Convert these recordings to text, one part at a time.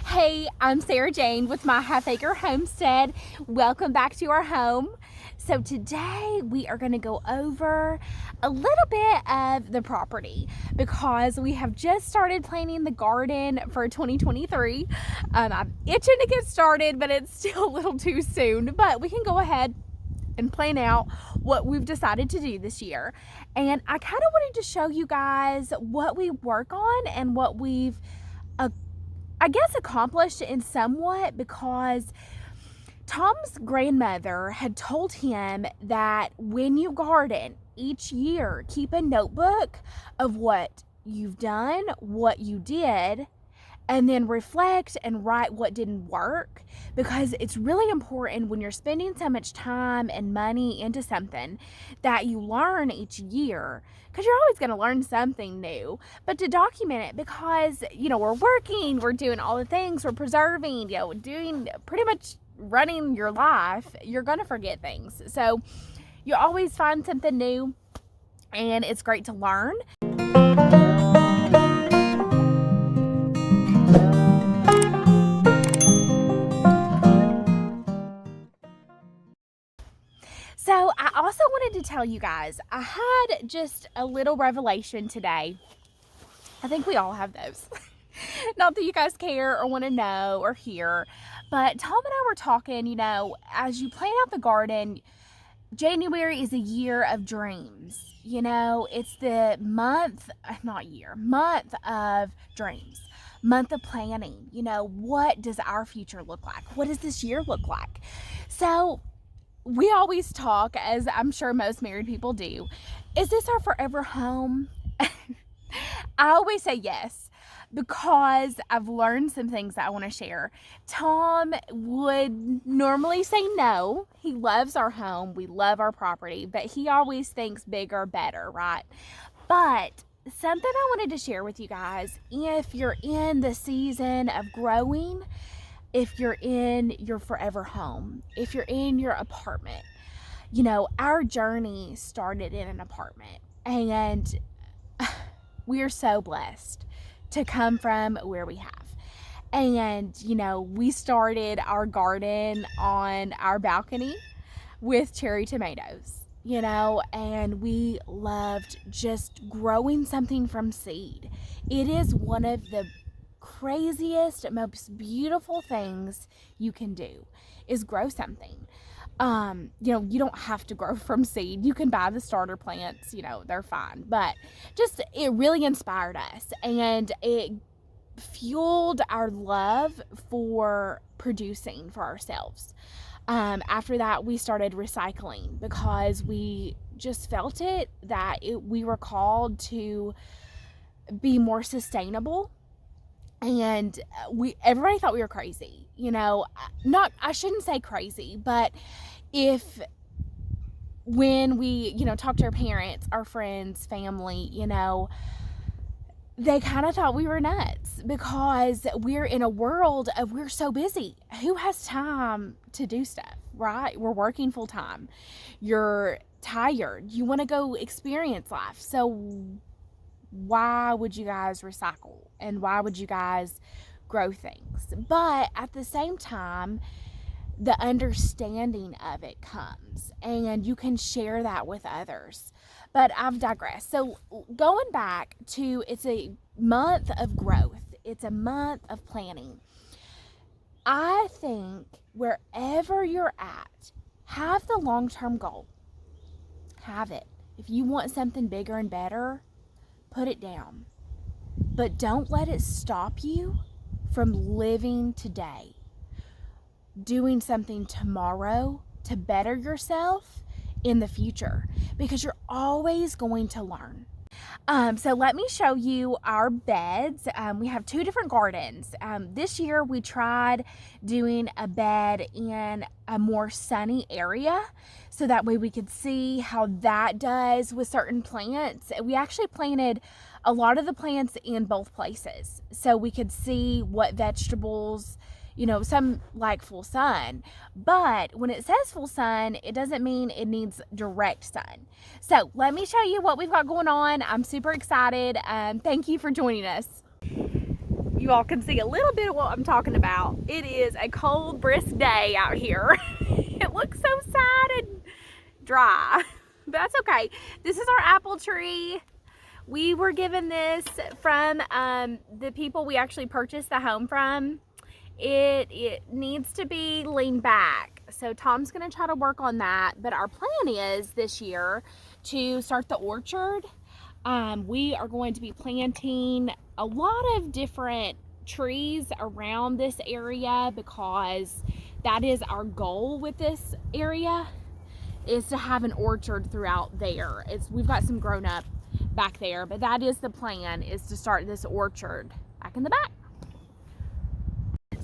Hey, I'm Sarah Jane with my Half Acre Homestead. Welcome back to our home. So today we are going to go over a little bit of the property because we have just started planting the garden for 2023. I'm itching to get started, but it's still a little too soon. But we can go ahead and plan out what we've decided to do this year. And I kind of wanted to show you guys what we work on and what we've accomplished in somewhat, because Tom's grandmother had told him that when you garden each year, keep a notebook of what you've done, what you did, and then reflect and write what didn't work, because it's really important when you're spending so much time and money into something that you learn each year, because you're always going to learn something new, but to document it, because, we're working, we're doing all the things, we're preserving, doing pretty much running your life, you're going to forget things. So you always find something new, and it's great to learn. So I also wanted to tell you guys, I had just a little revelation today. I think we all have those. Not that you guys care or want to know or hear, but Tom and I were talking, as you plan out the garden, January is a year of dreams. It's the month of dreams, month of planning. What does our future look like? What does this year look like? So we always talk, as I'm sure most married people do, is this our forever home? I always say yes, because I've learned some things that I want to share. Tom would normally say no. He loves our home. We love our property, but he always thinks bigger, better, right? But something I wanted to share with you guys, if you're in the season of growing, if you're in your forever home, if you're in your apartment, our journey started in an apartment, and we are so blessed to come from where we have. And, we started our garden on our balcony with cherry tomatoes, and we loved just growing something from seed. It is one of the craziest, most beautiful things you can do is grow something. You don't have to grow from seed. You can buy the starter plants, they're fine. But just, it really inspired us, and it fueled our love for producing for ourselves. After that, we started recycling because we just felt we were called to be more sustainable. And everybody thought we were crazy, I shouldn't say crazy, but when we, talk to our parents, our friends, family, they kind of thought we were nuts, because we're in a world of, we're so busy. Who has time to do stuff, right? We're working full time. You're tired. You want to go experience life. So why would you guys recycle, and why would you guys grow things? But at the same time, the understanding of it comes, and you can share that with others. But I've digressed. So going back to, it's a month of growth, it's a month of planning. I think wherever you're at, have the long-term goal. Have it. If you want something bigger and better, put it down, but don't let it stop you from living today, doing something tomorrow to better yourself in the future, because you're always going to learn. So let me show you our beds. We have two different gardens. This year we tried doing a bed in a more sunny area, so that way we could see how that does with certain plants. We actually planted a lot of the plants in both places, so we could see what vegetables, some like full sun, but when it says full sun, it doesn't mean it needs direct sun. So let me show you what we've got going on. I'm super excited. Thank you for joining us. you all can see a little bit of what I'm talking about. It is a cold, brisk day out here. It looks so sad and dry, but that's okay. This is our apple tree. We were given this from the people we actually purchased the home from. It needs to be leaned back. So Tom's gonna try to work on that. But our plan is this year to start the orchard. We are going to be planting a lot of different trees around this area because that is our goal with this area, is to have an orchard throughout there. We've got some grown up back there, but that is the plan, is to start this orchard back in the back.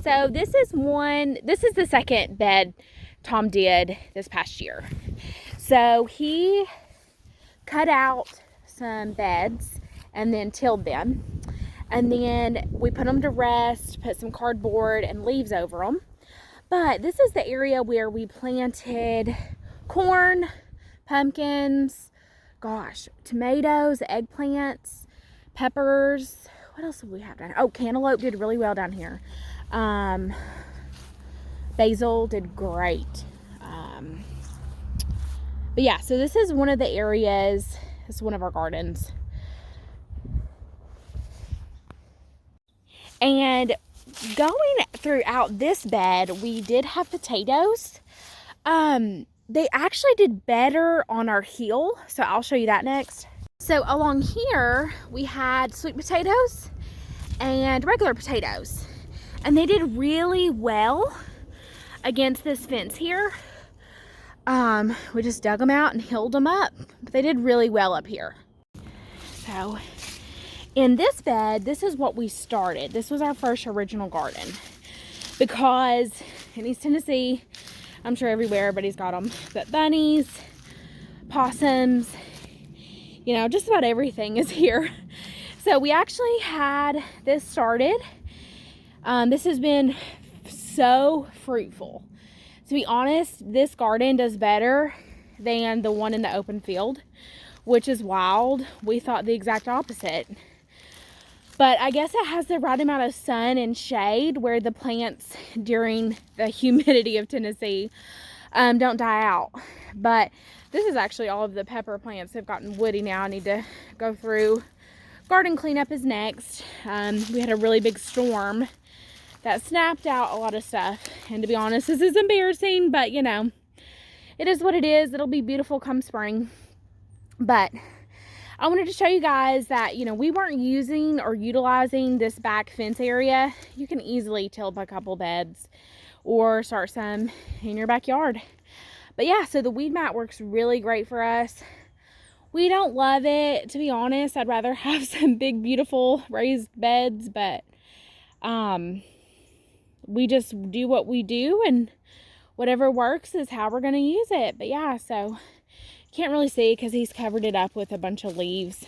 So this is the second bed Tom did this past year. So he cut out some beds and then tilled them. And then we put them to rest, put some cardboard and leaves over them. But this is the area where we planted corn, pumpkins, gosh, tomatoes, eggplants, peppers. What else do we have down here? Oh, cantaloupe did really well down here. Basil did great. But yeah, so this is one of the areas. It's one of our gardens. And going throughout this bed, we did have potatoes. They actually did better on our heel, so I'll show you that next. So along here, we had sweet potatoes and regular potatoes. And they did really well against this fence here. We just dug them out and healed them up. But they did really well up here. So in this bed, this is what we started. This was our first original garden. Because in East Tennessee, I'm sure everywhere everybody's got them, but bunnies, possums, you know, just about everything is here. So we actually had this started. This has been so fruitful. To be honest, this garden does better than the one in the open field, which is wild. We thought the exact opposite. But I guess it has the right amount of sun and shade where the plants during the humidity of Tennessee don't die out. But this is actually all of the pepper plants. They've gotten woody now. I need to go through. Garden cleanup is next. We had a really big storm that snapped out a lot of stuff. And to be honest, this is embarrassing, but you know, it is what it is. It'll be beautiful come spring. But I wanted to show you guys that, you know, we weren't using or utilizing this back fence area. You can easily till up a couple beds or start some in your backyard. But yeah, so the weed mat works really great for us. We don't love it, to be honest. I'd rather have some big, beautiful raised beds, but we just do what we do, and whatever works is how we're going to use it. But yeah, so can't really see because he's covered it up with a bunch of leaves.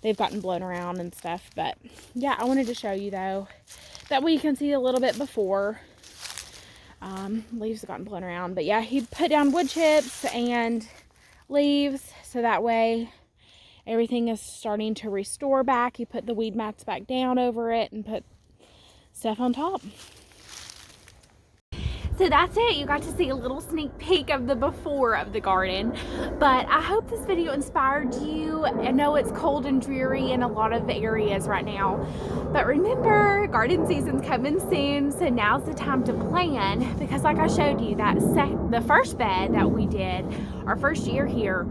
They've gotten blown around and stuff. But yeah, I wanted to show you though, that way you can see a little bit before. Leaves have gotten blown around. But yeah, he put down wood chips and leaves, so that way everything is starting to restore back. He put the weed mats back down over it and put stuff on top. So that's it. You got to see a little sneak peek of the before of the garden. But I hope this video inspired you. I know it's cold and dreary in a lot of the areas right now. But remember, garden season's coming soon. So now's the time to plan. Because like I showed you, the first bed that we did, our first year here,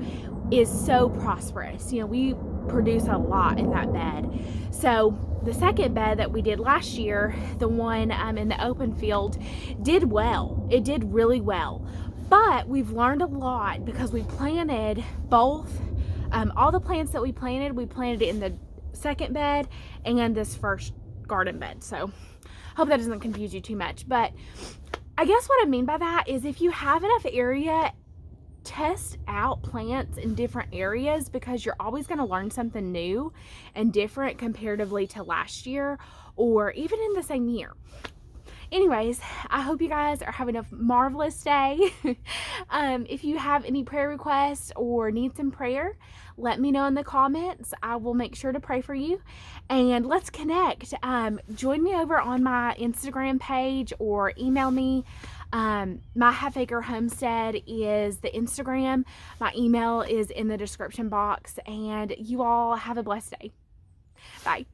is so prosperous. You know, we produce a lot in that bed. So the second bed that we did last year, the one in the open field, did well. It did really well. But we've learned a lot because we planted both. All the plants that we planted it in the second bed and this first garden bed. So hope that doesn't confuse you too much. But I guess what I mean by that is if you have enough area, test out plants in different areas, because you're always going to learn something new and different comparatively to last year or even in the same year. Anyways, I hope you guys are having a marvelous day. If you have any prayer requests or need some prayer, let me know in the comments. I will make sure to pray for you, and let's connect. Join me over on my Instagram page or email me. My Half Acre Homestead is the Instagram. My email is in the description box, and you all have a blessed day. Bye.